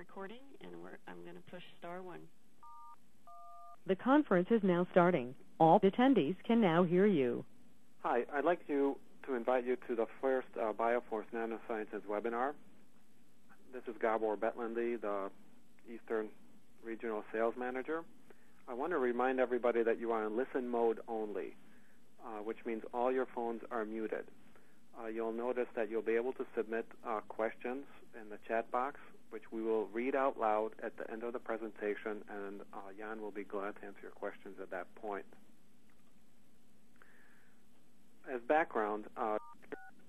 recording, and I'm going to push *1. The conference is now starting. All attendees can now hear you. Hi, I'd like to invite you to the first Bioforce Nanosciences webinar. This is Gabor Betlendy, the Eastern Regional Sales Manager. I want to remind everybody that you are in listen mode only, which means all your phones are muted. You'll notice that you'll be able to submit questions in the chat box, which we will read out loud at the end of the presentation, and Jan will be glad to answer your questions at that point. As background,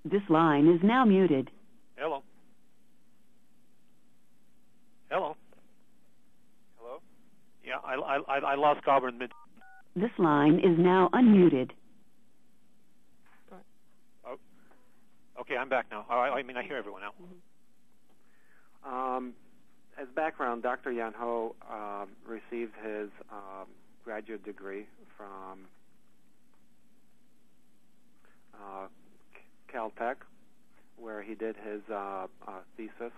this line is now muted. Hello. Hello. Hello? Yeah, I lost Gabor in mid. This line is now unmuted. Oh, okay, I'm back now. I hear everyone now. As background, Dr. Jan Ho received his graduate degree from Caltech, where he did his thesis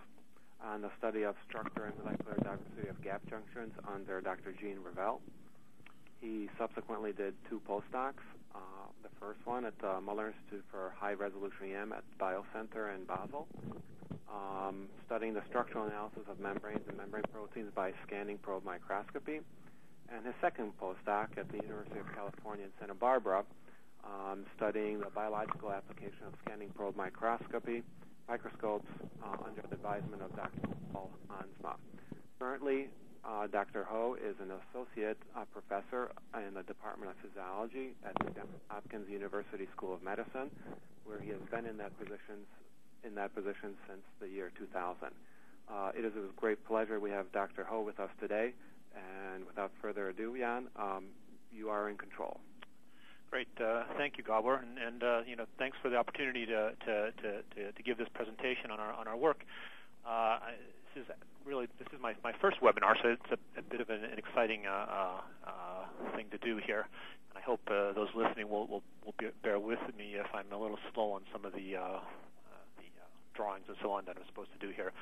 on the study of structure and molecular diversity of gap junctions under Dr. Jean Revel. He subsequently did 2 postdocs. The first one at the Muller Institute for High Resolution EM at Biocenter in Basel, studying the structural analysis of membranes and membrane proteins by scanning probe microscopy. And his second postdoc at the University of California in Santa Barbara, studying the biological application of scanning probe microscopy, microscopes under the advisement of Dr. Paul Hansma. Currently, Dr. Ho is an associate professor in the Department of Physiology at the Hopkins University School of Medicine, where he has been in that position since the year 2000. It is a great pleasure we have Dr. Ho with us today, and without further ado, Jan, you are in control. Great, thank you, Gabor, and thanks for the opportunity to give this presentation on our work. This is my first webinar, so it's a bit of an exciting thing to do here. And I hope those listening will bear with me if I'm a little slow on some of the drawings and so on that I'm supposed to do here.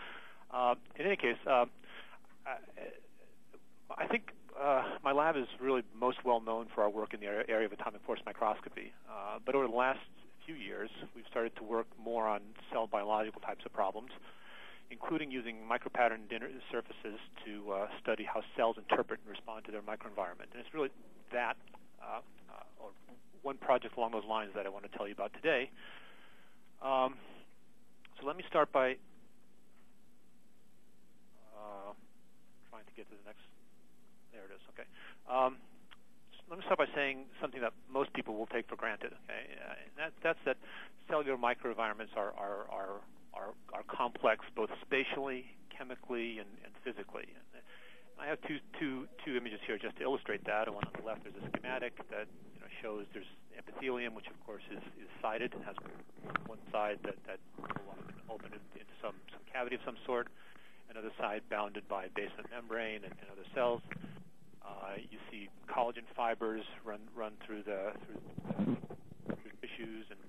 In any case, I think my lab is really most well known for our work in the area of atomic force microscopy. But over the last few years, we've started to work more on cell biological types of problems, including using micropatterned surfaces to study how cells interpret and respond to their microenvironment. And it's really that, or one project along those lines that I want to tell you about today. So let me start by trying to get to the next. There it is. Okay. Let me start by saying something that most people will take for granted. Okay, and that's that cellular microenvironments are complex, both spatially, chemically, and physically. And I have two images here just to illustrate that. One on the left, there's a schematic that shows there's epithelium, which of course is sided and has one side that will open into some cavity of some sort, another side bounded by basement membrane and other cells. You see collagen fibers run through the tissues and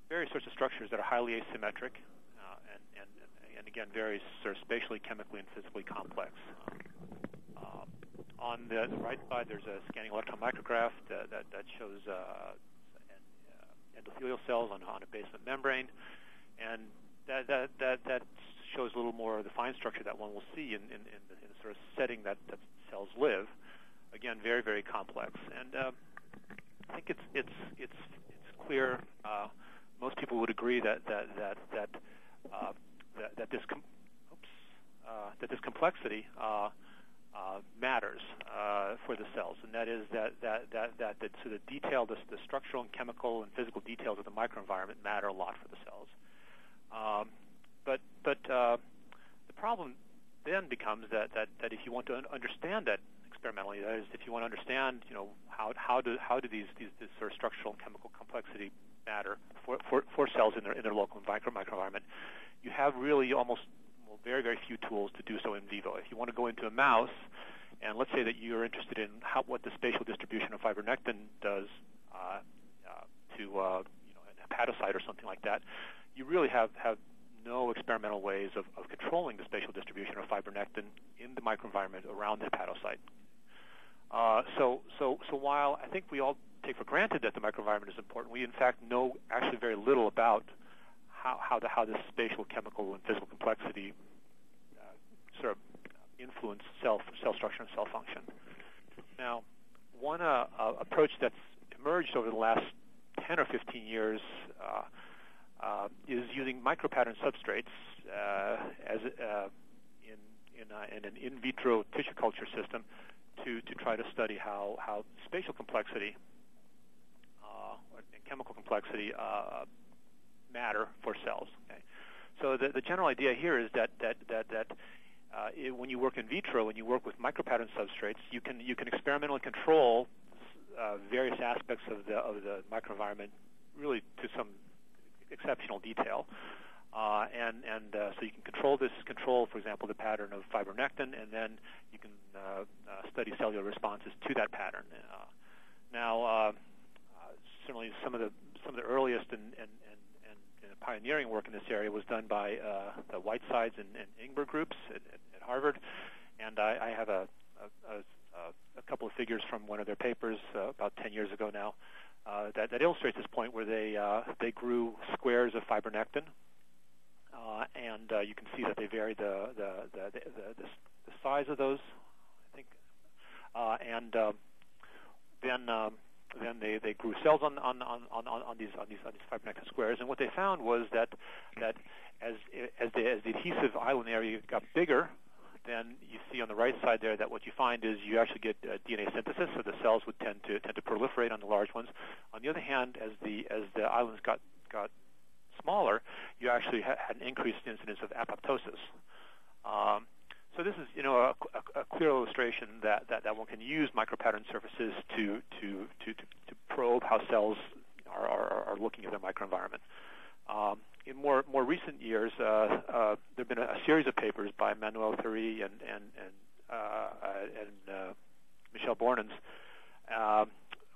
various sorts of structures that are highly asymmetric and again very sort of spatially, chemically, and physically complex. On the right side, there's a scanning electron micrograph that shows endothelial cells on a basement membrane, and that shows a little more of the fine structure that one will see in the sort of setting that cells live. Again, very, very complex, and I think it's clear. Most people would agree that this complexity matters for the cells, and that is that so the detail, the structural and chemical and physical details of the microenvironment matter a lot for the cells. But the problem then becomes that if you want to understand that experimentally, that is, if you want to understand, how do these sort of structural and chemical complexity matter for cells in their local microenvironment, you have really almost very, very few tools to do so in vivo. If you want to go into a mouse, and let's say that you're interested in what the spatial distribution of fibronectin does to an hepatocyte or something like that, you really have no experimental ways of controlling the spatial distribution of fibronectin in the microenvironment around the hepatocyte. So while I think we all take for granted that the microenvironment is important, we in fact know actually very little about how this spatial, chemical, and physical complexity sort of influence cell structure and cell function. Now, one approach that's emerged over the last 10 or 15 years is using micropattern substrates in an in vitro tissue culture system to try to study how spatial complexity and chemical complexity matter for cells. Okay? So the general idea here is that when you work in vitro, when you work with micropattern substrates, you can experimentally control various aspects of the microenvironment, really to some exceptional detail, so you can control, for example, the pattern of fibronectin, and then you can study cellular responses to that pattern. Now, certainly some of the earliest and pioneering work in this area was done by the Whitesides and Ingber groups at Harvard, and I have a couple of figures from one of their papers about 10 years ago now that illustrates this point, where they grew squares of fibronectin, and you can see that they vary the size of those, I think, and then they grew cells on these fibronectin squares, and what they found was that as the adhesive island area got bigger, then you see on the right side there that what you find is you actually get DNA synthesis, so the cells would tend to proliferate on the large ones. On the other hand, as the islands got smaller, you actually had an increased incidence of apoptosis. So this is, a clear illustration that one can use micropattern surfaces to probe how cells are looking at their microenvironment. In more recent years, there have been a series of papers by Manuel Thury and Michel Bornens,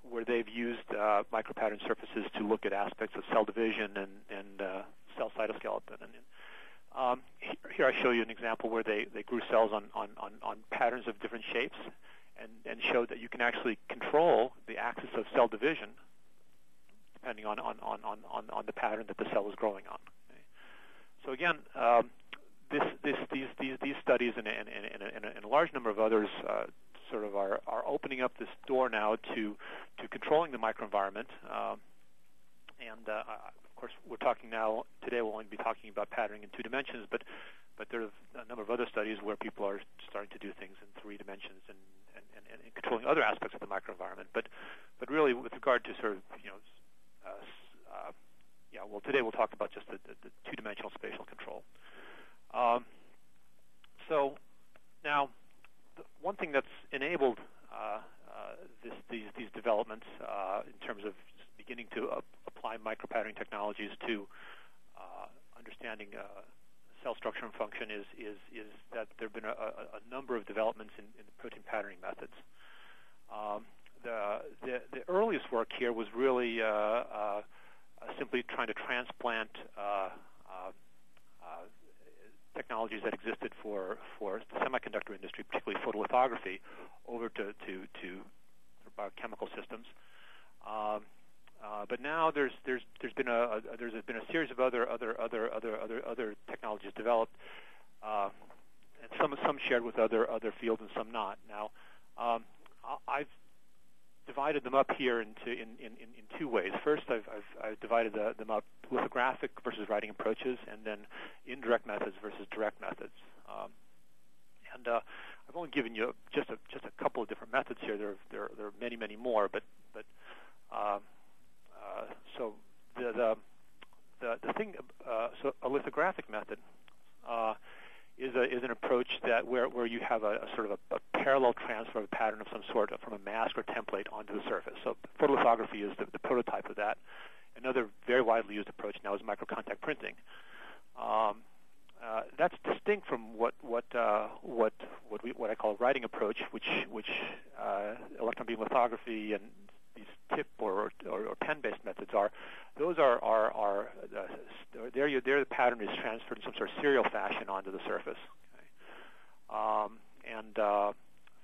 where they've used micropattern surfaces to look at aspects of cell division and cell cytoskeleton. And here I show you an example where they grew cells on patterns of different shapes, and showed that you can actually control the axis of cell division depending on the pattern that the cell is growing on. Okay? So again, these studies and a large number of others sort of are opening up this door now to controlling the microenvironment. Of course, we're talking now today. We'll only be talking about patterning in 2 dimensions, but there's a number of other studies where people are starting to do things in 3 dimensions and controlling other aspects of the microenvironment. But really, with regard to sort of today we'll talk about just the 2-dimensional spatial control. So now, one thing that's enabled these developments in terms of beginning to apply micropatterning technologies to understanding cell structure and function is that there have been a number of developments in the protein patterning methods. The earliest work here was really simply trying to transplant technologies that existed for the semiconductor industry, particularly photolithography, over to biochemical systems. But now there's been a series of other technologies developed, and some shared with other fields and some not. Now, I've divided them up here in 2 ways. First, I've divided them up: lithographic versus writing approaches, and then indirect methods versus direct methods. I've only given you just a couple of different methods here. There are many more, but so the thing. So a lithographic method is an approach where you have a sort of a parallel transfer of a pattern of some sort from a mask or template onto the surface. So photolithography is the prototype of that. Another very widely used approach now is microcontact printing. That's distinct from what I call a writing approach, which electron beam lithography and these tip or pen-based methods are. Those are there the pattern is transferred in some sort of serial fashion onto the surface. Okay.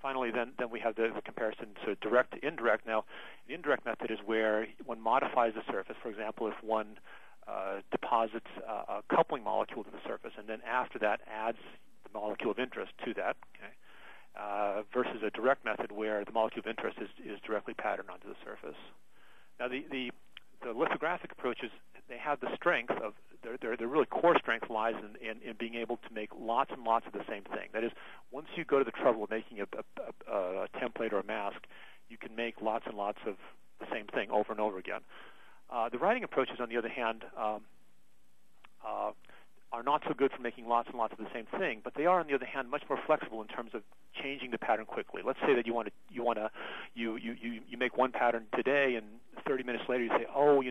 finally, then we have the comparison to direct to indirect. Now, the indirect method is where one modifies the surface. For example, if one deposits a coupling molecule to the surface, and then after that adds the molecule of interest to that, versus a direct method where the molecule of interest is directly patterned onto the surface. Now, the lithographic approaches, they have the strength of their really core strength lies in being able to make lots and lots of the same thing. That is, once you go to the trouble of making a template or a mask, you can make lots and lots of the same thing over and over again. The writing approaches, on the other hand, are not so good for making lots and lots of the same thing, but they are, on the other hand, much more flexible in terms of changing the pattern quickly. Let's say that you make one pattern today, and 30 minutes later you say, oh,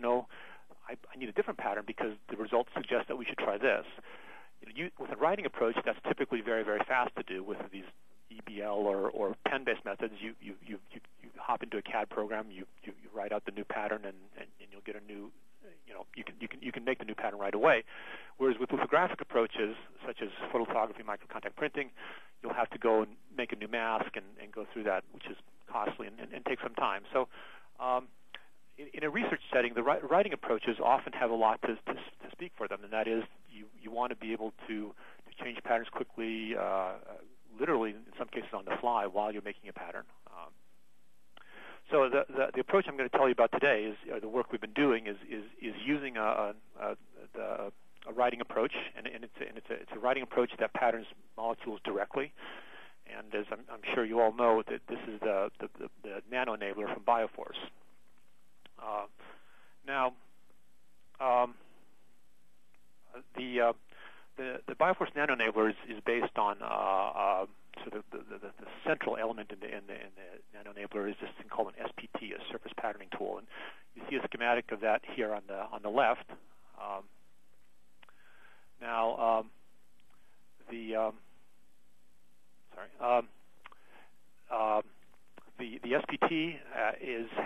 I need a different pattern because the results suggest that we should try this. With a writing approach, that's typically very, very fast to do. With these EBL or pen-based methods, you hop into a CAD program, you write out the new pattern, and you'll get a new, you can make the new pattern right away. Whereas with lithographic approaches, such as photolithography, microcontact printing, you'll have to go and make a new mask and go through that, which is costly and takes some time. So in a research setting, the writing approaches often have a lot to speak for them, and that is you want to be able to change patterns quickly, literally in some cases on the fly while you're making a pattern. So the approach I'm going to tell you about today is the work we've been doing is using a writing approach, and it's a writing approach that patterns molecules directly. And as I'm sure you all know, that this is the nano enabler from Bioforce. The Bioforce nano enabler is based on sort of the central element in the nano enabler is this thing called an SPT, a surface patterning tool, and you see a schematic of that here on the left. The SPT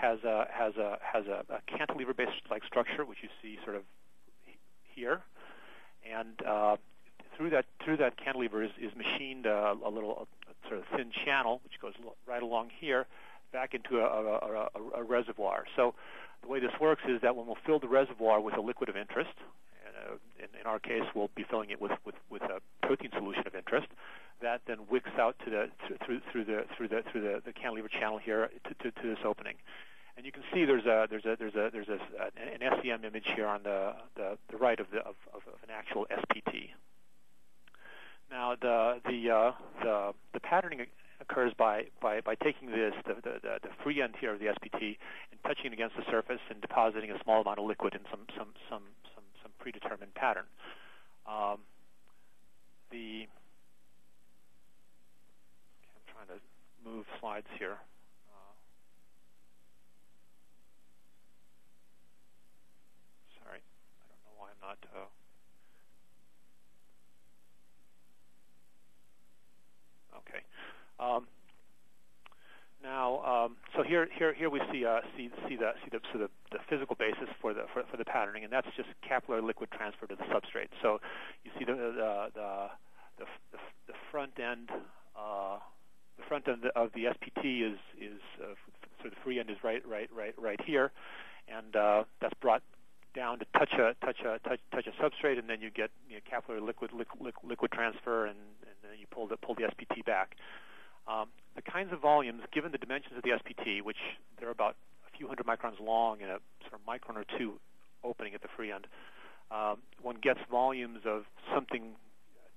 has a cantilever-based like structure, which you see sort of here, and through that cantilever is machined a little sort of thin channel, which goes right along here, back into a reservoir. So the way this works is that when we'll fill the reservoir with a liquid of interest, in our case we'll be filling it with a protein solution of interest, that then wicks out to through the cantilever channel here to this opening. And you can see there's an SEM image here on the right of an actual SPT. Now the patterning occurs by taking the free end here of the SPT and touching it against the surface and depositing a small amount of liquid in some predetermined pattern. I'm trying to move slides here. Sorry, I don't know why I'm not. Okay. So here we see the physical basis for the patterning, and that's just capillary liquid transfer to the substrate. So you see the front end of the SPT is so the free end is right here, and that's brought down to touch a substrate, and then you get capillary liquid transfer, and then you pull the SPT back. The kinds of volumes, given the dimensions of the SPT, which they're about a few hundred microns long and a sort of micron or two opening at the free end, one gets volumes of something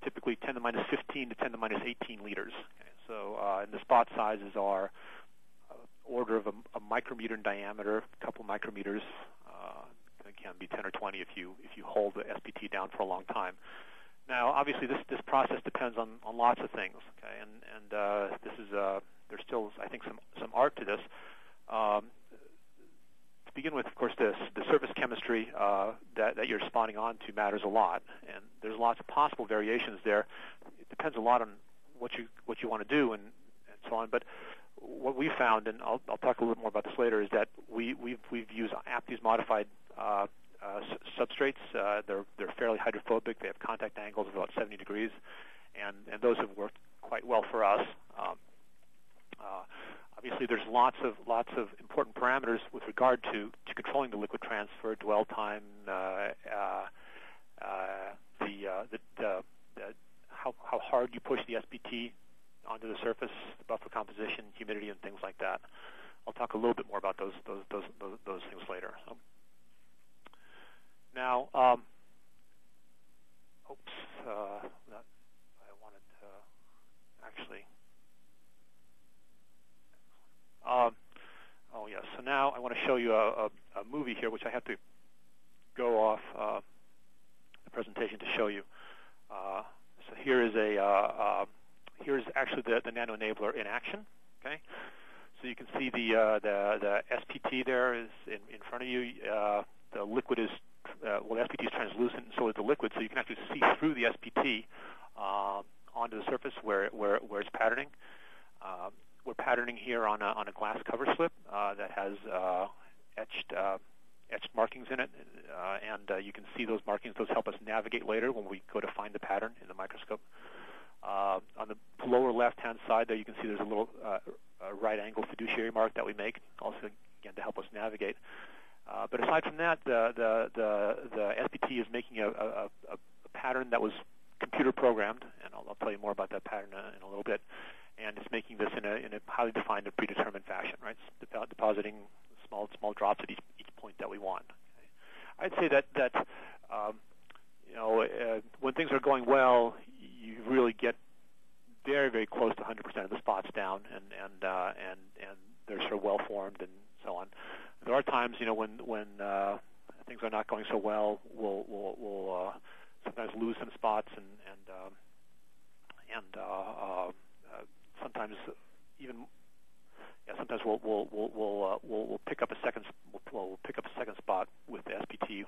typically 10 to the minus 15 to 10 to the minus 18 liters. Okay? So and the spot sizes are order of a micrometer in diameter, a couple micrometers. It can be 10 or 20 if you hold the SPT down for a long time. Now, obviously, this process depends on lots of things. Okay, and this is there's still, I think, some art to this. To begin with, of course, the surface chemistry that you're spawning onto matters a lot, and there's lots of possible variations there. It depends a lot on what you want to do and so on. But what we found, and I'll talk a little more about this later, is that we've used Aptes modified substrates. They're fairly hydrophobic. They have contact angles of about 70 degrees, and those have worked quite well for us. obviously there's lots of important parameters with regard to controlling the liquid transfer, dwell time, how hard you push the SPT onto the surface, the buffer composition, humidity, and things like that. I'll talk a little bit more about those things later. So, now, I wanted to actually. Oh yes. So now I want to show you a movie here, which I have to go off the presentation to show you. So here is here's actually the nano enabler in action. Okay. So you can see the SPT there is in front of you. The liquid is the SPT is translucent, and so is the liquid. So you can actually see through the SPT onto the surface where it's patterning. We're patterning here on a glass cover slip that has etched markings in it, and you can see those markings. Those help us navigate later when we go to find the pattern in the microscope. On the lower left-hand side there, you can see there's a little right-angle fiduciary mark that we make, also again to help us navigate. But aside from that, the SPT is making a pattern that was computer programmed, and I'll tell you more about that pattern in a little bit. And it's making this in a highly defined and predetermined fashion, right? It's depositing small drops at each point that we want. Okay? I'd say that when things are going well, you really get very, very close to 100% of the spots down, and they're sort of well formed and so on. There are times, when things are not going so well, we'll sometimes lose some spots and sometimes even sometimes we'll pick up a second spot with the SPT.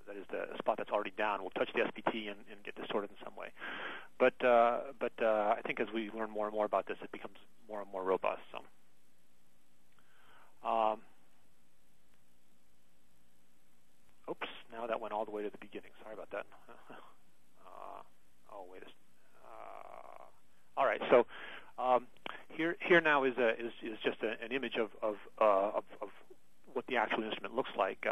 That is the spot that's already down. We'll touch the SPT and get distorted in some way. But I think as we learn more and more about this, it becomes more and more robust. So. Oops! Now that went all the way to the beginning. Sorry about that. All right. So here now is just an image of what the actual instrument looks like.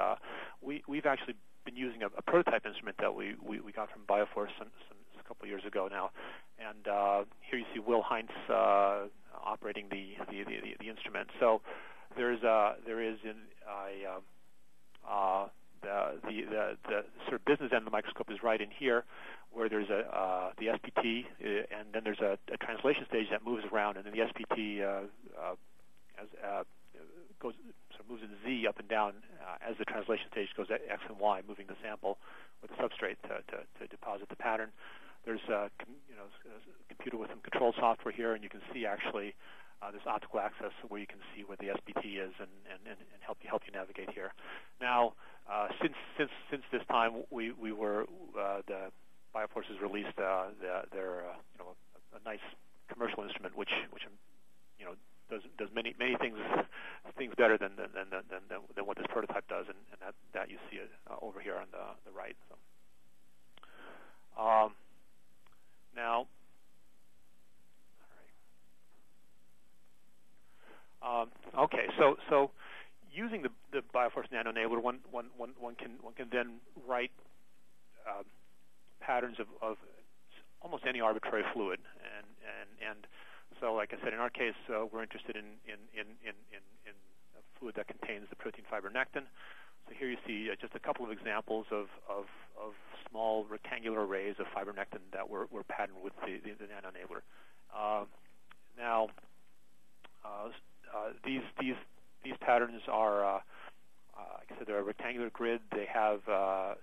We've actually been using a prototype instrument that we got from Bioforce a couple years ago now, and here you see Will Heinz operating the instrument. So the sort of business end of the microscope is right in here, where there's the SPT, and then there's a translation stage that moves around, and then the SPT moves in Z up and down as the translation stage goes X and Y, moving the sample with the substrate to deposit the pattern. There's a computer with some control software here, and you can see actually this optical access where you can see where the SPT is and help you navigate here. Now, since this time, we were the Bioforce has released their a nice commercial instrument which does many things better than what this prototype does, and that you see it over here on the right. So, now. Okay, so using the Bioforce Nano Enabler, one can then write patterns of almost any arbitrary fluid, and so like I said, in our case, we're interested in a fluid that contains the protein fibronectin. So here you see just a couple of examples of small rectangular arrays of fibronectin that were patterned with the Nano Enabler. Now. These patterns are, like I said, they're a rectangular grid. They have a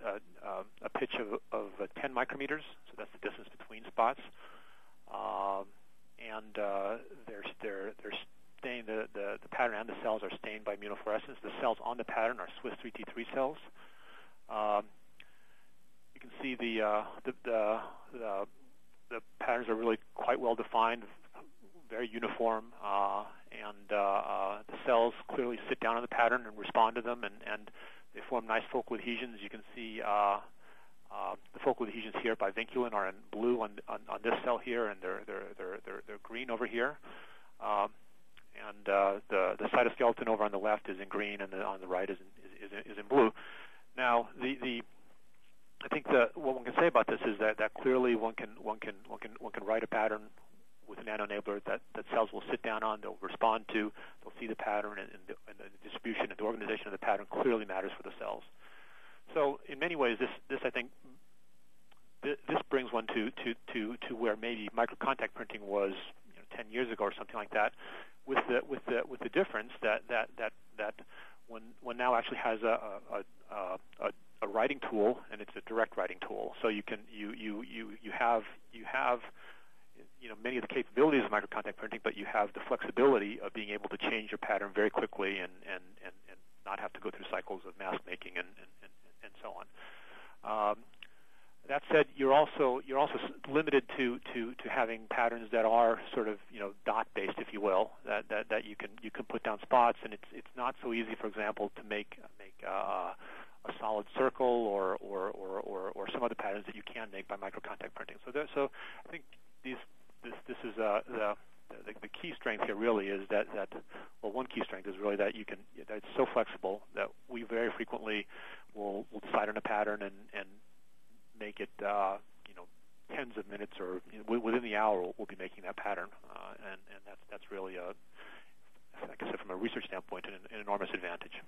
pitch of 10 micrometers, so that's the distance between spots. And they're stained. The pattern and the cells are stained by immunofluorescence. The cells on the pattern are Swiss 3T3 cells. You can see the patterns are really quite well defined, very uniform, and the cells clearly sit down on the pattern and respond to them, and they form nice focal adhesions. You can see the focal adhesions here by vinculin are in blue on this cell here, and they're green over here. and the cytoskeleton over on the left is in green, and on the right is in blue. Now, I think what one can say about this is that clearly one can write a pattern with a nanoenabler that cells will sit down on, they'll respond to, they'll see the pattern, and the distribution and the organization of the pattern clearly matters for the cells. So in many ways, this I think this brings one to where maybe microcontact printing was 10 years ago or something like that, with the difference that one now actually has a writing tool, and it's a direct writing tool. So you have many of the capabilities of microcontact printing, but you have the flexibility of being able to change your pattern very quickly and not have to go through cycles of mask making and so on. That said, you're also limited to having patterns that are sort of dot based, if you will, that you can put down spots, and it's not so easy, for example, to make a solid circle or some other patterns that you can make by microcontact printing. So I think this is the key strength here really is that one key strength is really that that it's so flexible that we very frequently will decide on a pattern and make it tens of minutes or within the hour we'll be making that pattern, and that's really like I said, from a research standpoint, an enormous advantage.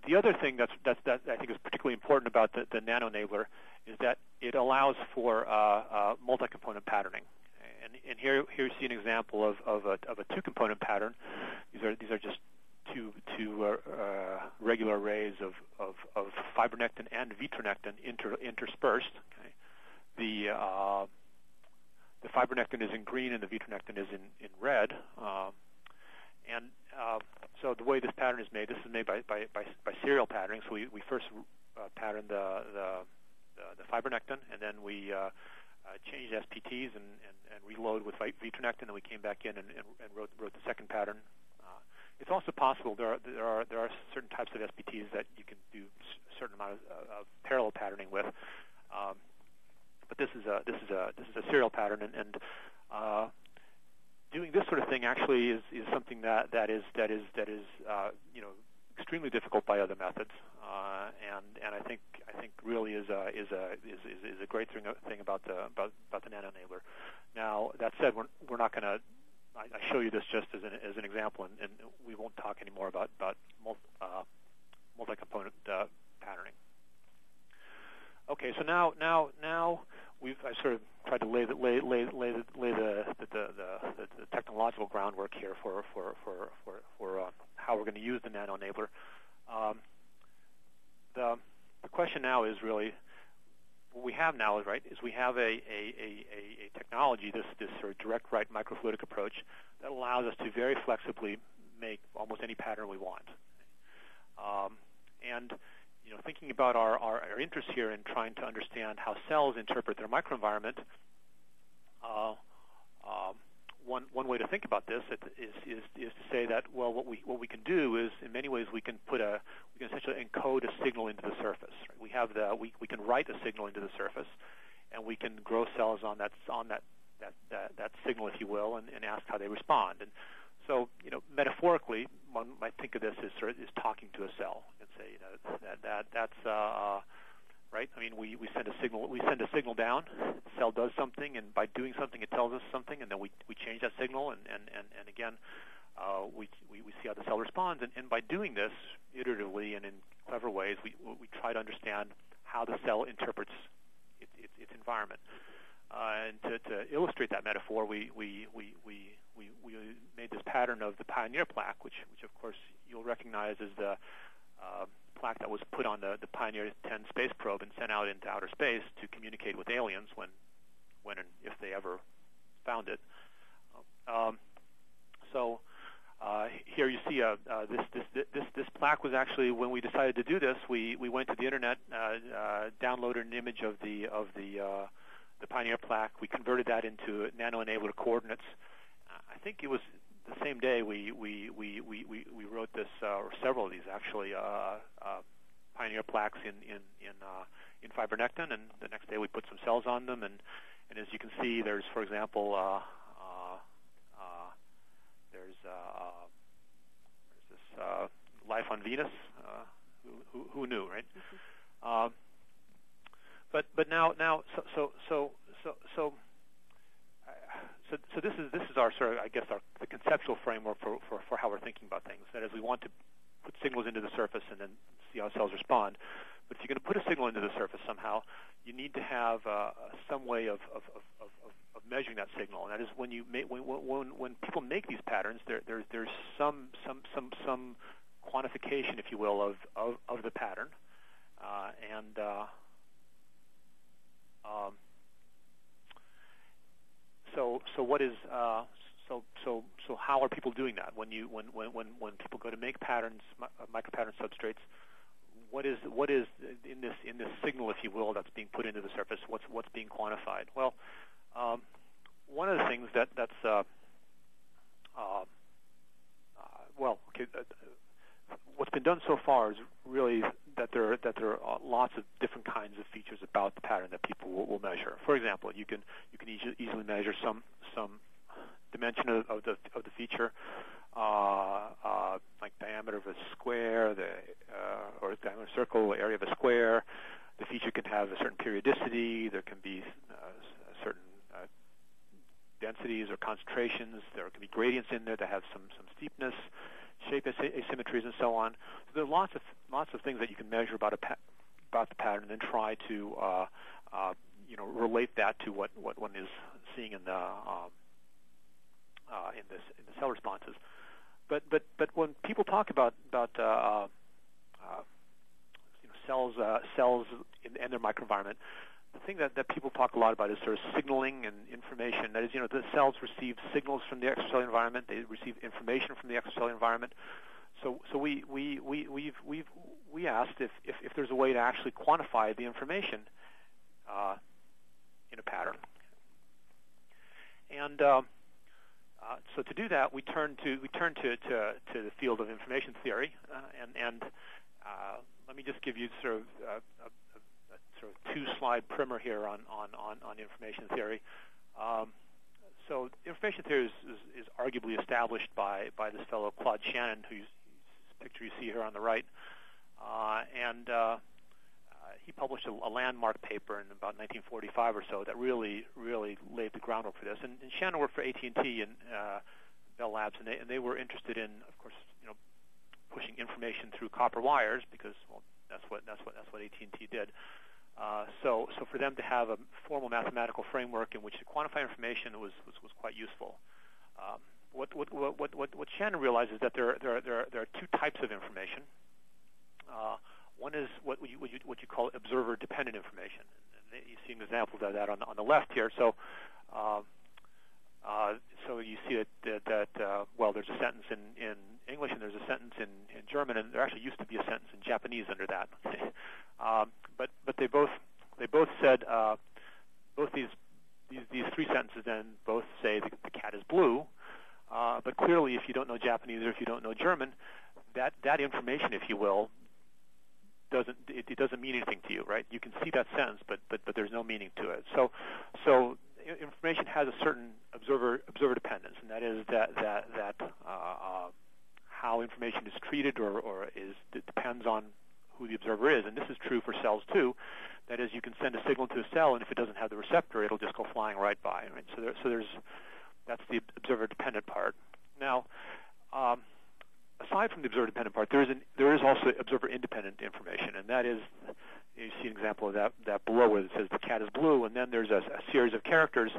The other thing that I think is particularly important about the nanoenabler is that it allows for multi-component patterning. And here you see an example of a two-component pattern. These are just two regular arrays of fibronectin and vitronectin interspersed. Okay? The fibronectin is in green and the vitronectin is in red. So the way this pattern is made, this is made by serial patterning. So we first patterned the fibronectin, and then we changed SPTs and reload with vitronectin, and we came back in and wrote the second pattern. It's also possible there are certain types of SPTs that you can do a certain amount of parallel patterning with, but this is a serial pattern, and doing this sort of thing actually is something that is extremely difficult by other methods, and I think really is a great thing about the nanoenabler. Now that said, we're not going to. I show you this just as an example, and we won't talk anymore about multi-component patterning. Okay, so now I sort of tried to lay the technological groundwork here for how we're going to use the nanoenabler. The question now is really what we have now is we have a technology, this sort of direct write microfluidic approach that allows us to very flexibly make almost any pattern we want. And thinking about our interest here in trying to understand how cells interpret their microenvironment, one way to think about this is to say that what we can do is in many ways we can essentially encode a signal into the surface. Right? We can write a signal into the surface, and we can grow cells on that signal, if you will, and ask how they respond. And so metaphorically, one might think of this as talking to a cell and say that's right. I mean, we send a signal down. The cell does something, and by doing something, it tells us something, and then we change that signal, and again, we see how the cell responds, and by doing this iteratively and in clever ways, we try to understand how the cell interprets its environment. And to illustrate that metaphor, we made this pattern of the Pioneer plaque, which of course you'll recognize as the plaque that was put on the Pioneer 10 space probe and sent out into outer space to communicate with aliens when and if they ever found it. So here you see this plaque was actually, when we decided to do this, we went to the internet, downloaded an image of the Pioneer plaque. We converted that into nanoenabler coordinates. I think it was the same day we wrote this, or several of these actually, Pioneer plaques in fibronectin, and the next day we put some cells on them, and as you can see, there's, for example, life on Venus. Who knew, right? But now this is our sort of, I guess, the conceptual framework for how we're thinking about things. That is, we want to put signals into the surface and then see how cells respond. But if you're going to put a signal into the surface somehow, you need to have some way of measuring that signal. And that is when people make these patterns, there's some quantification, if you will, of the pattern, So what is so how are people doing that? When people go to make patterns, micropattern substrates, what is in this signal, if you will, that's being put into the surface? What's being quantified? Well, one of the things what's been done so far is really that there are lots of different kinds of features about the pattern that people will measure. For example, you can easily measure some dimension of the feature, like diameter of a square, or diameter of a circle, area of a square. The feature can have a certain periodicity. There can be certain densities or concentrations. There can be gradients in there that have some steepness, shape asymmetries, and so on. So there are lots of things that you can measure about the pattern, and then try to relate that to what one is seeing in the cell responses. But when people talk about cells and their microenvironment, the thing that people talk a lot about is sort of signaling and information. That is, the cells receive signals from the extracellular environment. They receive information from the extracellular environment. So we asked if there's a way to actually quantify the information in a pattern. And so to do that, we turn to the field of information theory, and let me just give you sort of a two-slide primer here on information theory. So information theory is arguably established by this fellow Claude Shannon, whose picture you see here on the right, and he published a landmark paper in about 1945 or so that really laid the groundwork for this. And Shannon worked for AT&T and Bell Labs, and they were interested in, of course, pushing information through copper wires because, well, that's what AT&T did. So for them to have a formal mathematical framework in which to quantify information was quite useful. What Shannon realized is that there are two types of information. One is what you call observer-dependent information. And you see an example of that on the left here. So you see that there's a sentence in English and there's a sentence in German, and there actually used to be a sentence in Japanese under that. But they both said both these three sentences then both say the cat is blue. But clearly, if you don't know Japanese or if you don't know German, that information, if you will, doesn't mean anything to you, right? You can see that sentence, but there's no meaning to it. So information has a certain observer dependence, and that is that how information is treated or depends on who the observer is, and this is true for cells too. That is, you can send a signal to a cell, and if it doesn't have the receptor, it'll just go flying right by. Right? So that's the observer-dependent part. Now, aside from the observer-dependent part, there is also observer-independent information, and that is, you see an example of that below where it says the cat is blue, and then there's a series of characters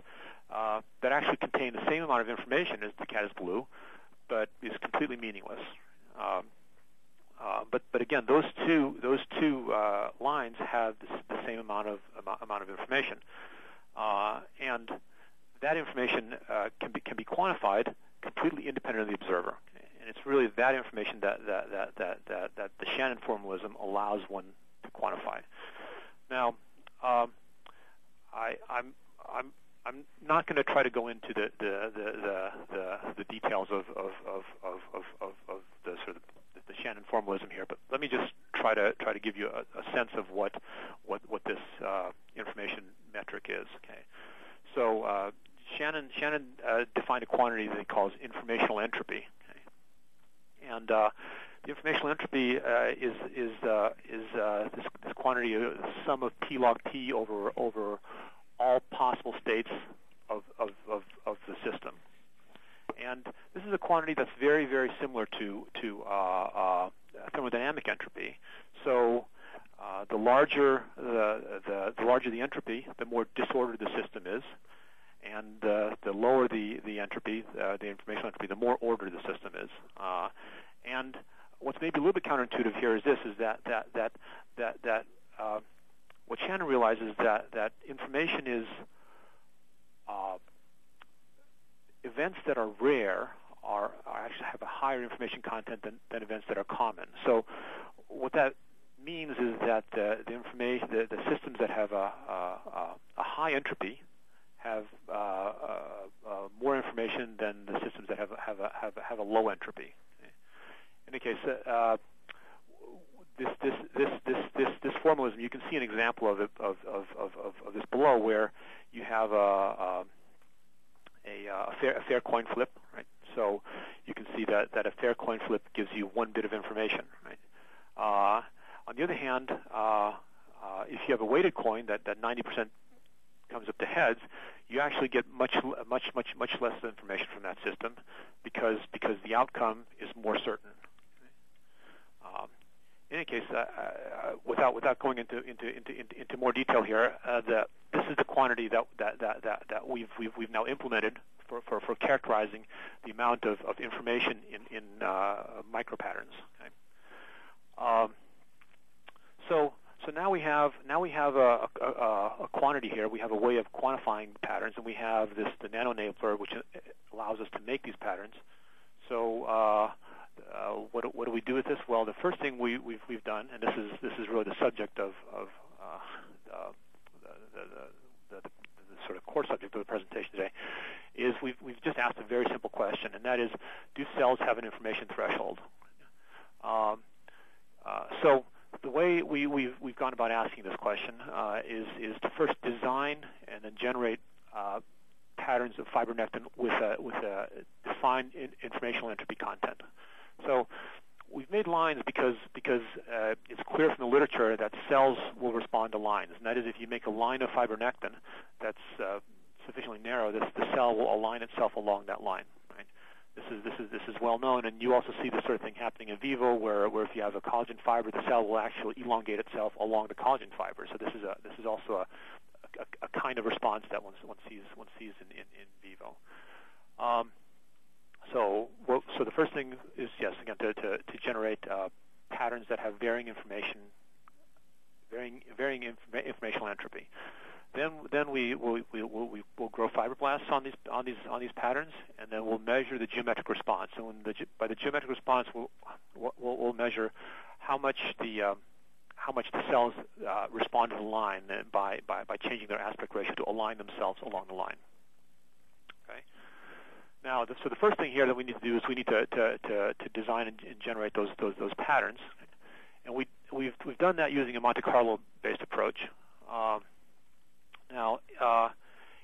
that actually contain the same amount of information as the cat is blue, but is completely meaningless. But again, those two lines have the same amount of information, and that information can be quantified completely independent of the observer. And it's really that information that the Shannon formalism allows one to quantify. Now, I'm not going to try to go into the details of the sort of the Shannon formalism here, but let me just try to give you a sense of what this information metric is. Okay, so Shannon defined a quantity that he calls informational entropy. Okay? And The informational entropy is this quantity, the sum of P log P over all possible states of the system. And this is a quantity that's very, very similar to thermodynamic entropy. So the larger the entropy, the more disordered the system is, and the lower the entropy, the informational entropy, the more ordered the system is. And what's maybe a little bit counterintuitive here is that what Shannon realizes that information is events that are rare are actually have a higher information content than events that are common. So what that means is that the systems that have a high entropy have more information than the systems that have a low entropy. In any case, this formalism, you can see an example of it of this below, where you have a fair coin flip, right? So you can see that a fair coin flip gives you one bit of information, right? On the other hand, if you have a weighted coin that 90% comes up to heads, you actually get much less information from that system because the outcome is more certain. In any case, without going into more detail here, this is the quantity that we've now implemented for characterizing the amount of information in micropatterns. Okay? So now we have a quantity here. We have a way of quantifying patterns, and we have the nano enabler, which allows us to make these patterns. So what do we do with this? Well, the first thing we've done, and this is really the subject of the sort of core subject of the presentation today, is we've just asked a very simple question, and that is, do cells have an information threshold? So the way we've gone about asking this question is to first design and then generate patterns of fibronectin with a defined informational entropy content. So we've made lines because it's clear from the literature that cells will respond to lines, and that is, if you make a line of fibronectin that's sufficiently narrow, the cell will align itself along that line. Right? This is well known, and you also see this sort of thing happening in vivo, where if you have a collagen fiber, the cell will actually elongate itself along the collagen fiber. So this is also a kind of response that one sees in vivo. So the first thing is, yes, again, to generate patterns that have varying informational entropy. Then we'll grow fibroblasts on these patterns, and then we'll measure the geometric response. And by the geometric response, we'll measure how much the cells respond to the line by changing their aspect ratio to align themselves along the line. Okay. Now, so the first thing here that we need to do is we need to design and generate those patterns, and we've done that using a Monte Carlo-based approach. Now,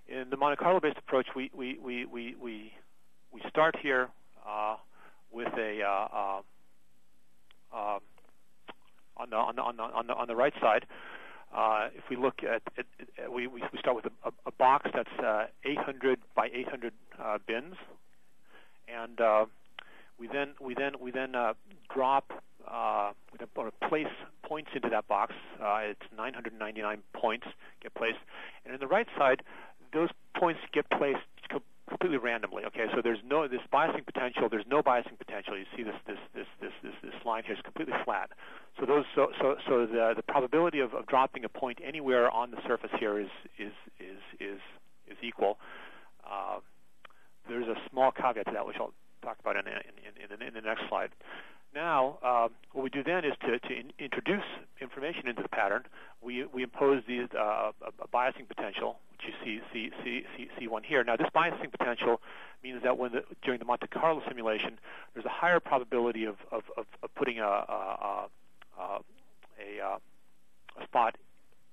in the Monte Carlo-based approach, we start here with a on the right side. If we look at we start with a box that's 800 by 800 bins, and we then drop or place points into that box. It's 999 points get placed, and on the right side, those points get placed completely randomly. Okay, so there's no biasing potential. There's no biasing potential. You see this line here is completely flat. So the probability of dropping a point anywhere on the surface here is equal. There's a small caveat to that, which I'll talk about in the next slide. Now, what we do then is to introduce information into the pattern. We impose a biasing potential, which you see one here. Now, this biasing potential means that during the Monte Carlo simulation, there's a higher probability of putting a spot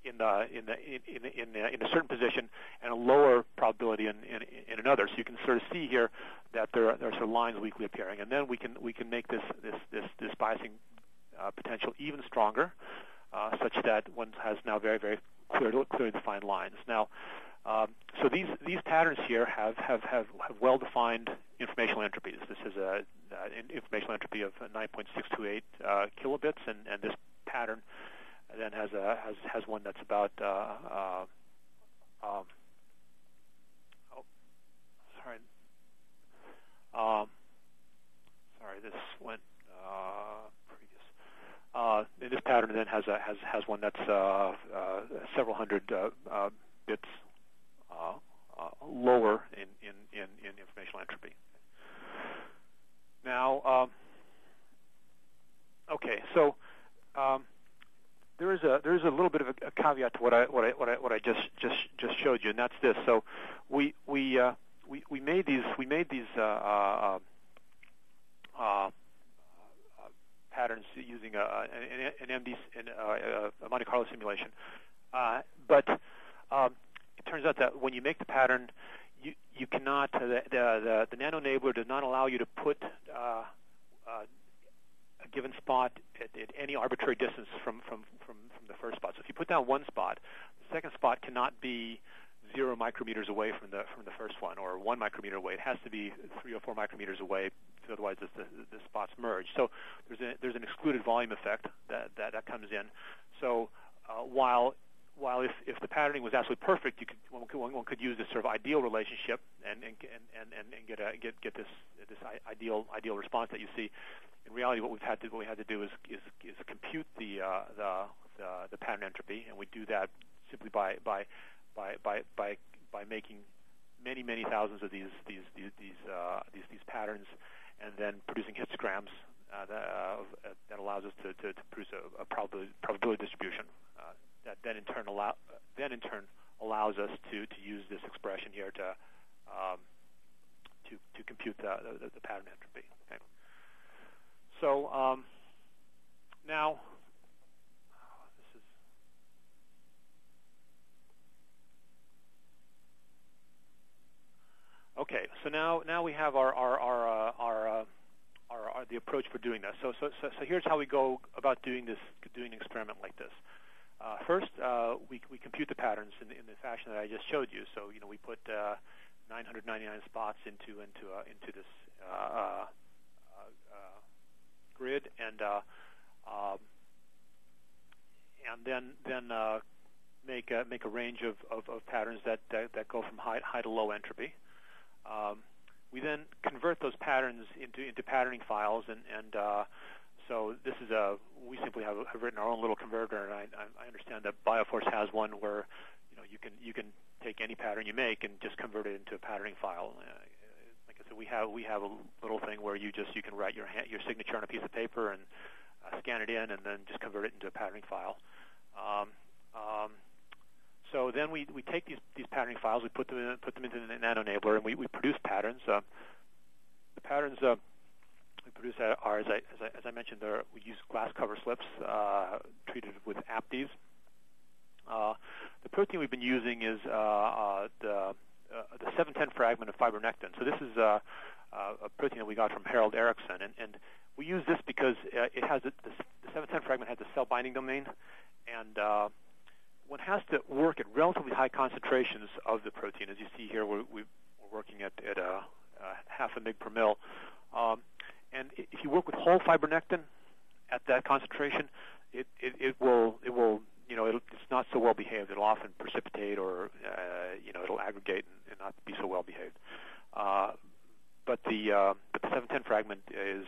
in a certain position and a lower probability in another. So you can sort of see here that there are sort of lines weakly appearing, and then we can make this biasing potential even stronger, such that one has now very, very clearly defined lines. Now, so these patterns here have well-defined informational entropies. This is an informational entropy of 9.628 kilobits, and this pattern then has one that's about this went previous. This pattern then has one that's several hundred bits lower in informational entropy. Now, okay, so there is a little bit of a caveat to what I just showed you, and that's this. So we made these patterns using a Monte Carlo simulation, but it turns out that when you make the pattern, you cannot. The nano enabler does not allow you to put a given spot at any arbitrary distance from the first spot. So if you put down one spot, the second spot cannot be 0 micrometers away from the first one, or 1 micrometer away. It has to be 3 or 4 micrometers away, so otherwise the spots merge. So there's an excluded volume effect that comes in. So while if the patterning was absolutely perfect, one could use this sort of ideal relationship and get this ideal response that you see. In reality, what we had to do is compute the pattern entropy, and we do that simply by making many thousands of these patterns, and then producing histograms that allows us to produce a probability distribution that then in turn allows us to use this expression here to compute the pattern entropy. Okay. So now this is okay. So now we have our the approach for doing this. So here's how we go about doing an experiment like this. First, we compute the patterns in the fashion that I just showed you. So we put 999 spots into this grid, and then make a range of patterns that go from high to low entropy. We then convert those patterns into patterning files, and so this is we simply have written our own little converter, and I understand that Bioforce has one where you can take any pattern you make and just convert it into a patterning file. Like I said, we have a little thing where you can write your signature on a piece of paper and scan it in, and then just convert it into a patterning file. So then we take these patterning files, we put them into the nano enabler, and we produce patterns. The patterns we produce are, as I mentioned, we use glass cover slips treated with APDs. The protein we've been using is the 710 fragment of fibronectin. So this is a protein that we got from Harold Erickson, and we use this because it has the 710 fragment has a cell binding domain, and one has to work at relatively high concentrations of the protein. As you see here, we're working at half a mg per mil. And if you work with whole fibronectin at that concentration, it's not so well behaved. It'll often precipitate, or it'll aggregate and not be so well behaved. But the 710 fragment is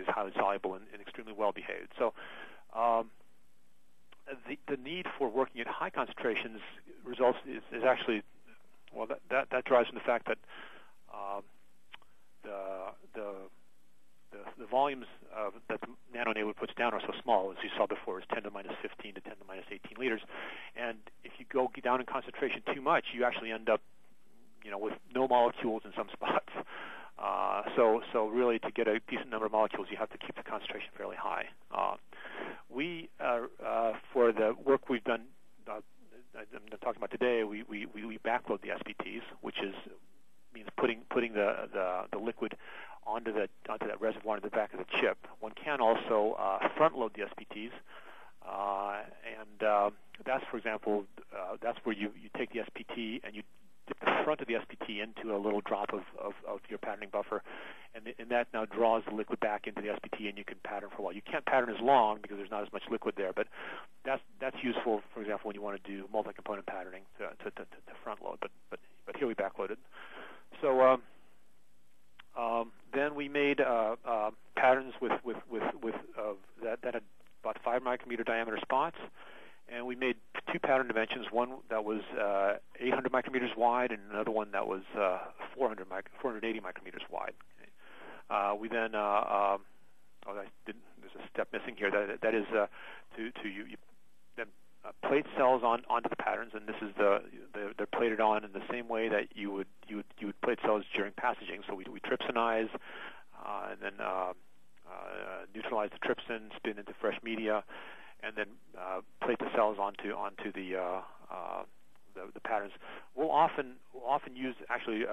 highly soluble and extremely well behaved. So the need for working at high concentrations results is actually, well, that derives from the fact that the volumes that the nano enabler puts down are so small. As you saw before, it's 10 to the minus 15 to 10 to the minus 18 liters. And if you go down in concentration too much, you actually end up, with no molecules in some spots. So really, to get a decent number of molecules, you have to keep the concentration fairly high. We, for the work we've done I'm talking about today, we backload the SPTs, which means putting the liquid onto that reservoir in the back of the chip. One can also front load the SPTs, and that's, for example, that's where you take the SPT and you dip the front of the SPT into a little drop of your patterning buffer, and that now draws the liquid back into the SPT, and you can pattern for a while. You can't pattern as long because there's not as much liquid there, but that's useful, for example, when you want to do multi-component patterning to front load. But here we backloaded. So then we made patterns with that had about 5 micrometer diameter spots. And we made 2 pattern dimensions, one that was 800 micrometers wide and another one that was 480 micrometers wide. Okay. We then, there's a step missing here. That is you then plate cells onto the patterns, and this is they're plated on in the same way that you would plate cells during passaging. So we trypsinize and then neutralize the trypsin, spin into fresh media, and then plate the cells onto the patterns. We'll often use actually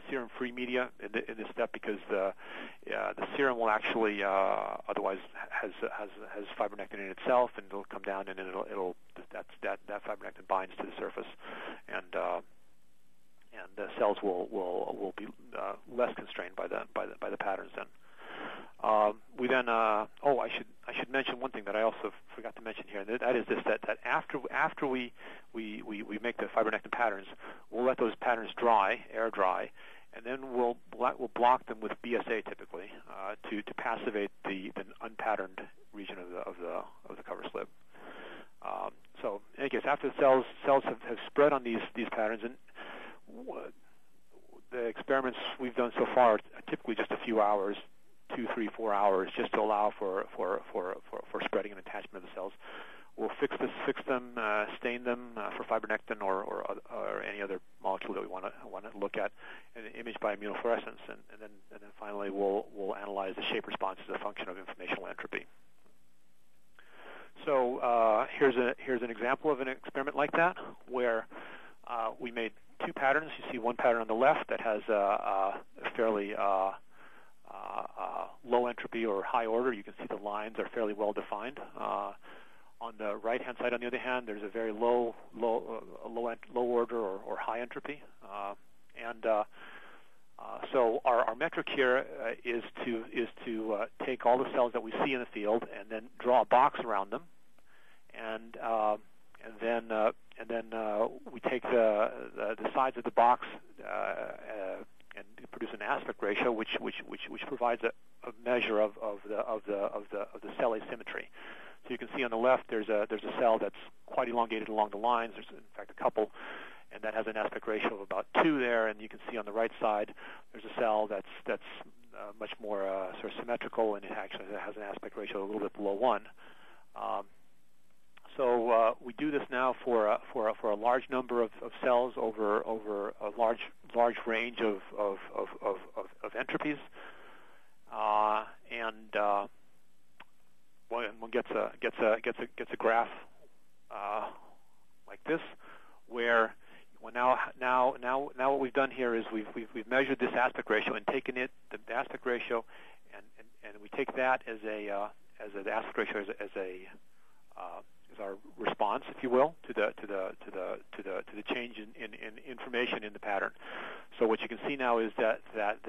serum-free media in this step because the serum will actually otherwise has fibronectin in itself, and it'll come down and that fibronectin binds to the surface, and the cells will be less constrained by the patterns then. We then I should mention one thing that I also forgot to mention here, and that is this: that after we make the fibronectin patterns, we'll let those patterns air dry, and then we'll block them with BSA typically to passivate the unpatterned region of the cover slip. So in any case, after the cells have spread on these patterns, and the experiments we've done so far are typically just a few hours. 2, 3, 4 hours, just to allow for spreading and attachment of the cells. We'll fix them, stain them for fibronectin or any other molecule that we want to look at, and image by immunofluorescence, and then finally we'll analyze the shape response as a function of informational entropy. So here's an example of an experiment like that, where we made 2 patterns. You see one pattern on the left that has a fairly low entropy or high order. You can see the lines are fairly well defined. On the right-hand side, on the other hand, there's a very low order or high entropy. So our metric here is to take all the cells that we see in the field and then draw a box around them, and then we take the sides of the box and produce an aspect ratio, which provides a measure of the cell asymmetry. So you can see on the left there's a cell that's quite elongated along the lines. There's in fact a couple, and that has an aspect ratio of about 2 there. And you can see on the right side there's a cell that's much more sort of symmetrical, and it actually has an aspect ratio a little bit below 1. So we do this now for a large number of cells over a large range of entropies, and one gets a graph like this, where now what we've done here is we've measured this aspect ratio and taken the aspect ratio, and we take that as the aspect ratio as our response, if you will, to the change in information in the pattern. So what you can see now is that at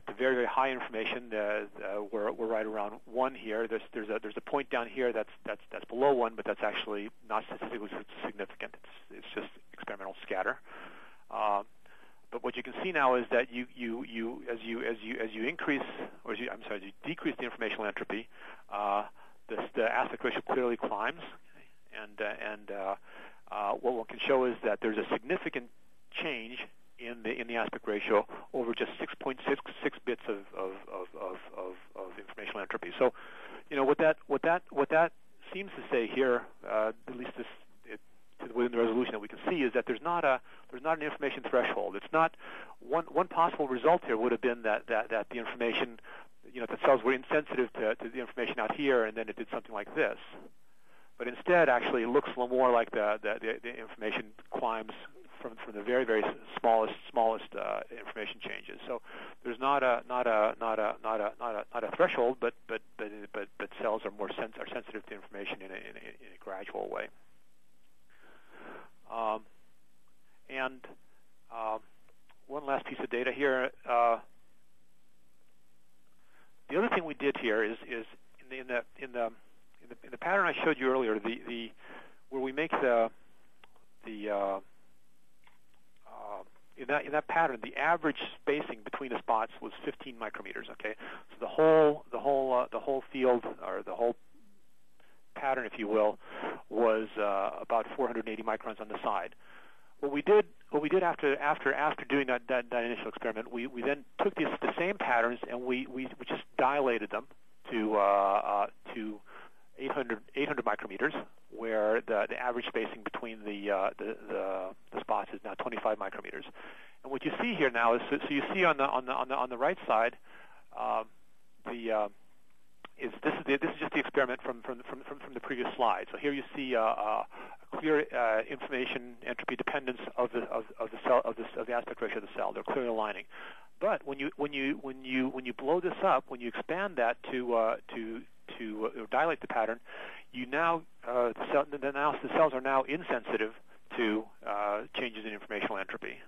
the very, very high information, we're right around 1 here. There's a point down here that's below 1, but that's actually not statistically significant. It's just experimental scatter. But what you can see now is that as you increase, or as you decrease the informational entropy, the aspect ratio clearly climbs, and what one can show is that there's a significant change in the aspect ratio over just 6.66 bits of informational entropy. So, what that seems to say here, at least within the resolution that we can see, is that there's not an information threshold. It's not one possible result here would have been that the information, the cells were insensitive to the information out here, and then it did something like this. but instead actually looks a little more like the information climbs from the very, very smallest information changes. So there's not a threshold, but cells are sensitive to information in a gradual way. One last piece of data here. The other thing we did here is in the pattern I showed you earlier, where we make in that pattern, the average spacing between the spots was 15 micrometers. Okay, so the whole field, or the whole pattern, if you will, was about 480 microns on the side. What we did after doing that initial experiment, we then took the same patterns and we just dilated them to 800 micrometers, where the average spacing between the spots is now 25 micrometers. And what you see here now is, so you see on the right side, this is just the experiment from the previous slide. So here you see a clear information entropy dependence of the aspect ratio of the cell. They're clearly aligning. But when you blow this up, when you expand that to dilate the pattern, you now the cells are now insensitive to changes in informational entropy.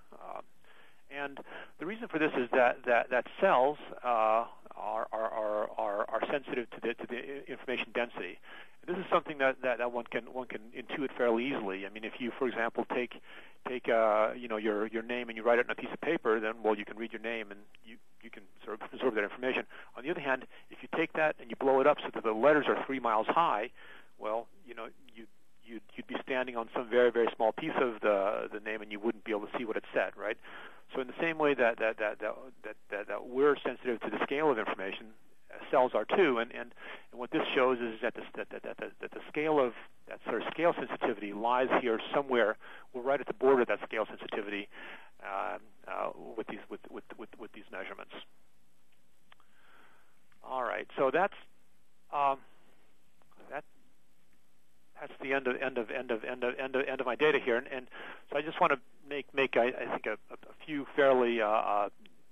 And the reason for this is that cells are sensitive to the information density. And this is something that one can intuit fairly easily. I mean, if you, for example, take your name and you write it on a piece of paper, then you can read your name and you can sort of absorb that information. On the other hand, if you take that and you blow it up so that the letters are 3 miles high, well, you'd be standing on some very, very small piece of the name and you wouldn't be able to see what it said, right? So in the same way that we're sensitive to the scale of information, cells are too, and what this shows is that the scale of that sort of scale sensitivity lies here somewhere. We're right at the border of that scale sensitivity with these measurements. All right, so that's the end of my data here, and so I just want to make I think a few fairly I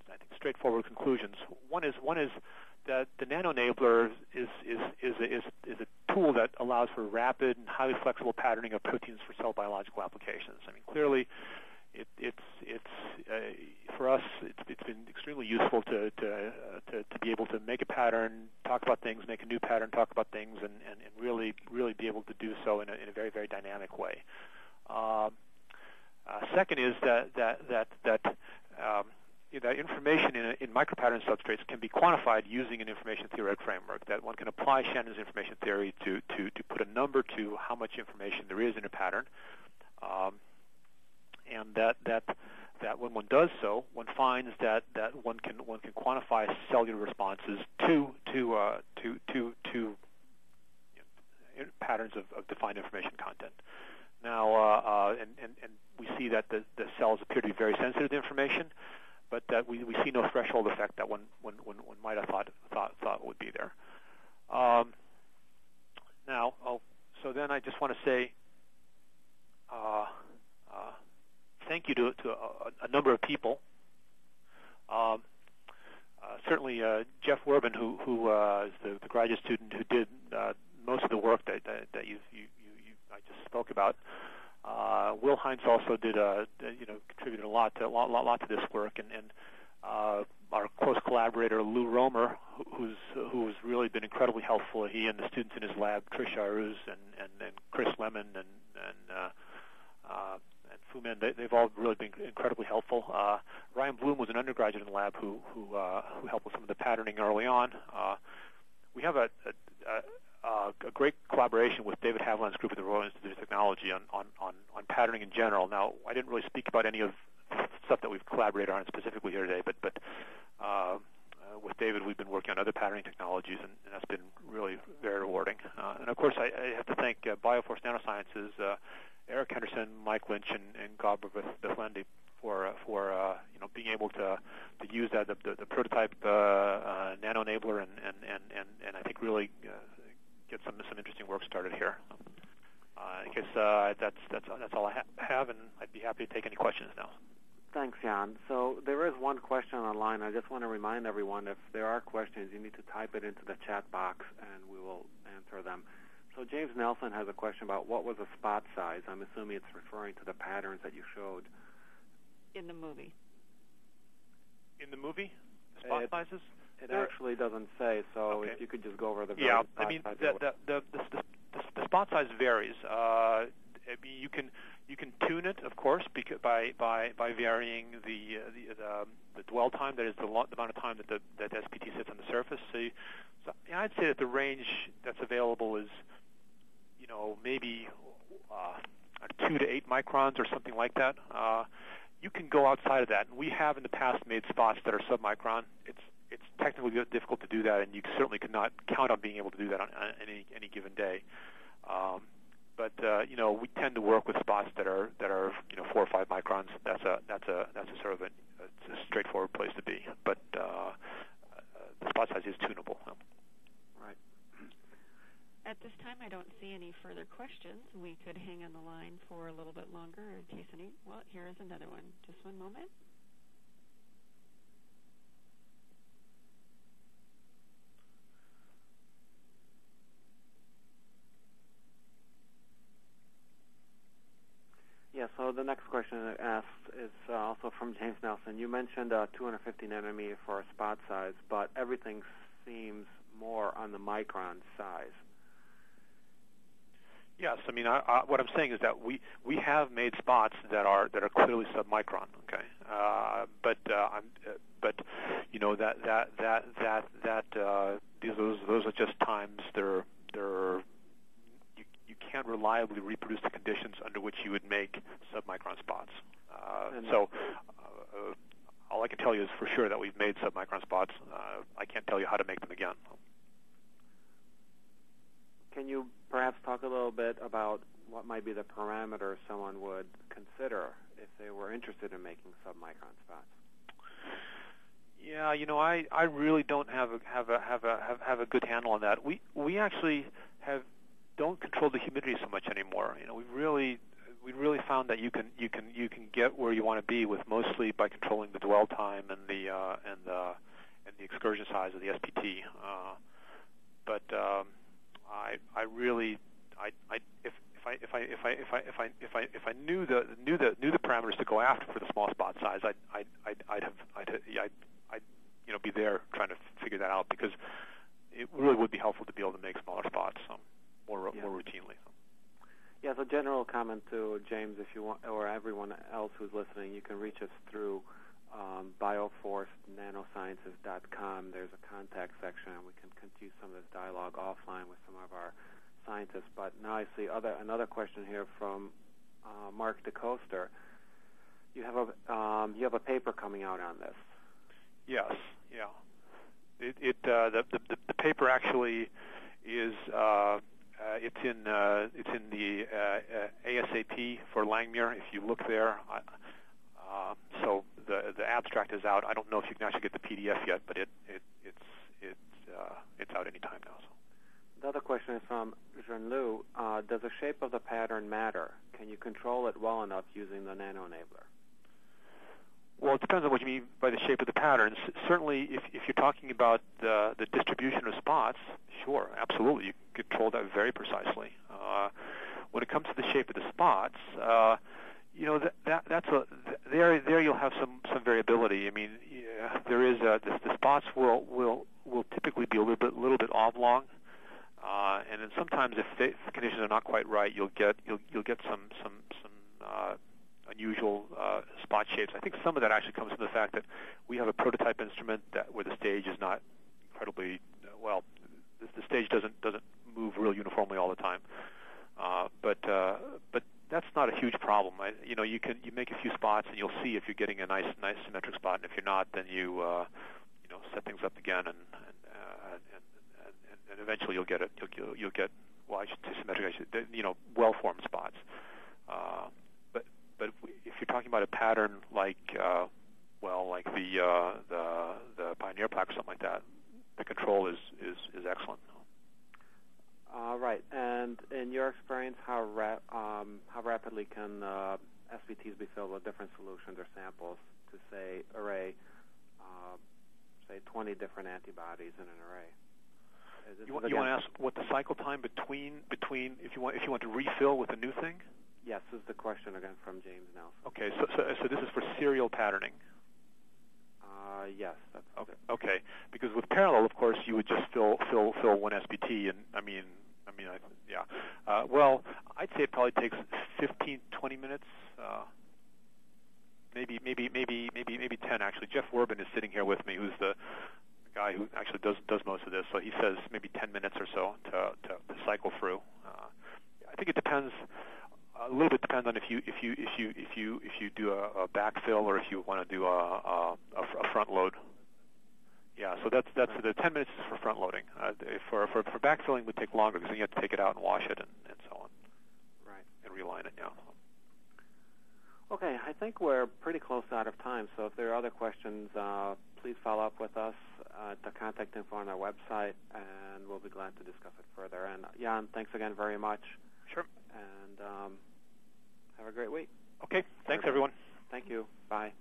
think straightforward conclusions. One is that the nano-enabler is a tool that allows for rapid and highly flexible patterning of proteins for cell biological applications. I mean, clearly, it's for us it's been extremely useful to be able to make a pattern, talk about things, make a new pattern, talk about things, and really be able to do so in a very, very dynamic way. Second is that information in micropattern substrates can be quantified using an information theoretic framework, that one can apply Shannon's information theory to put a number to how much information there is in a pattern, and that when one does so, one finds that one can quantify cellular responses to patterns of defined information content. Now, and we see that the cells appear to be very sensitive to information, but that we see no threshold effect that one might have thought would be there. So then I just want to say thank you to a number of people. Certainly Jeff Werbin, who is the graduate student who did most of the work that I just spoke about. Will Heinz also did contributed a lot to this work, and our close collaborator Lou Romer, who's really been incredibly helpful. He and the students in his lab, Trish Aruz and Chris Lemon and Fu Men, they've all really been incredibly helpful. Ryan Bloom was an undergraduate in the lab who helped with some of the patterning early on. We have a great collaboration with David Haviland's group at the Royal Institute of Technology on patterning in general. Now, I didn't really speak about any of the stuff that we've collaborated on specifically here today, but with David, we've been working on other patterning technologies, and that's been really very rewarding. And of course, I have to thank Bioforce Nanosciences, Eric Henderson, Mike Lynch, and Gabor Bethlendi for being able to use the prototype nano enabler and I think really get some interesting work started here. Thanks, Jan. So there is one question online. I just want to remind everyone, if there are questions, you need to type it into the chat box, and we will answer them. So James Nelson has a question about what was the spot size. I'm assuming it's referring to the patterns that you showed. In the movie. In the movie? The spot sizes? It actually doesn't say, so if you could just go over the various spot sizes. The spot size varies. You can tune it, of course, by varying the dwell time, that is the amount of time that SPT sits on the surface. So I'd say that the range that's available is, maybe 2 to 8 microns or something like that. You can go outside of that. We have in the past made spots that are submicron. It's technically difficult to do that, and you certainly cannot count on being able to do that on any given day. But we tend to work with spots that are 4 or 5 microns. That's a sort of a straightforward place to be. But the spot size is tunable. Right. At this time, I don't see any further questions. We could hang on the line for a little bit longer in case any. Well, here is another one. Just one moment. Yeah, so the next question asked is also from James Nelson. You mentioned 250 nanometer for a spot size, but everything seems more on the micron size. Yes, I mean, what I'm saying is that we have made spots that are clearly submicron. Okay, but those are just times you can't reliably reproduce the conditions under which you would make submicron spots. So all I can tell you is for sure that we've made submicron spots. I can't tell you how to make them again. Can you perhaps talk a little bit about what might be the parameters someone would consider if they were interested in making submicron spots? Yeah, I really don't have a good handle on that. We actually don't control the humidity so much anymore. We really found that you can get where you want to be with mostly by controlling the dwell time and the excursion size of the SPT. But if I knew the parameters to go after for the small spot size, I'd be there trying to figure that out, because it really would be helpful to be able to make smaller spots more routinely. Yeah, so general comment to James, if you want, or everyone else who's listening, you can reach us through bioforcenanosciences.com. There's a contact section, and we can continue some of this dialogue offline with some of our scientists. But now I see another question here from Mark DeCoster. You have a paper coming out on this. Yes, yeah. The paper actually is it's in the ASAP for Langmuir. If you look there, so the abstract is out. I don't know if you can actually get the PDF yet, but it's out any time now. So. The other question is from Jean-Lu. Does the shape of the pattern matter? Can you control it well enough using the nano enabler? Well, it depends on what you mean by the shape of the patterns. Certainly, if you're talking about the distribution of spots, sure, absolutely, you can control that very precisely. When it comes to the shape of the spots, there you'll have some variability. I mean, there is the spots will typically be a little bit oblong, and then sometimes if the conditions are not quite right, you'll get some unusual spot shapes. I think some of that actually comes from the fact that we have a prototype instrument where the stage is not incredibly well. The stage doesn't move real uniformly all the time, but that's not a huge problem. You make a few spots and you'll see if you're getting a nice symmetric spot, and if you're not, then you set things up again, and eventually you'll get it. You'll get well, I should say symmetric. Well-formed spots. But if you're talking about a pattern like the Pioneer plaque or something like that, the control is excellent. Right. And in your experience, how rapidly can SPTs be filled with different solutions or samples to say array, say 20 different antibodies in an array. You want to ask what the cycle time between if you want to refill with a new thing? Yes, this is the question again from James Nelson. Okay, so this is for serial patterning. Yes, that's okay. Because with parallel, of course, you would just fill one SBT, and well, I'd say it probably takes 15, 20 minutes, maybe 10 actually. Jeff Werbin is sitting here with me, who's the guy who actually does most of this. So he says maybe 10 minutes or so to cycle through. I think it depends. A little bit depends on if you do a backfill or if you want to do a front load. Yeah, so that's the 10 minutes is for front loading. For backfilling, it would take longer because then you have to take it out and wash it and so on. Right. And reline it. Yeah. Okay, I think we're pretty close out of time. So if there are other questions, please follow up with us at the contact info on our website, and we'll be glad to discuss it further. And Jan, thanks again very much. Sure. And have a great week. Okay. Thanks, everyone. Thank you. Bye.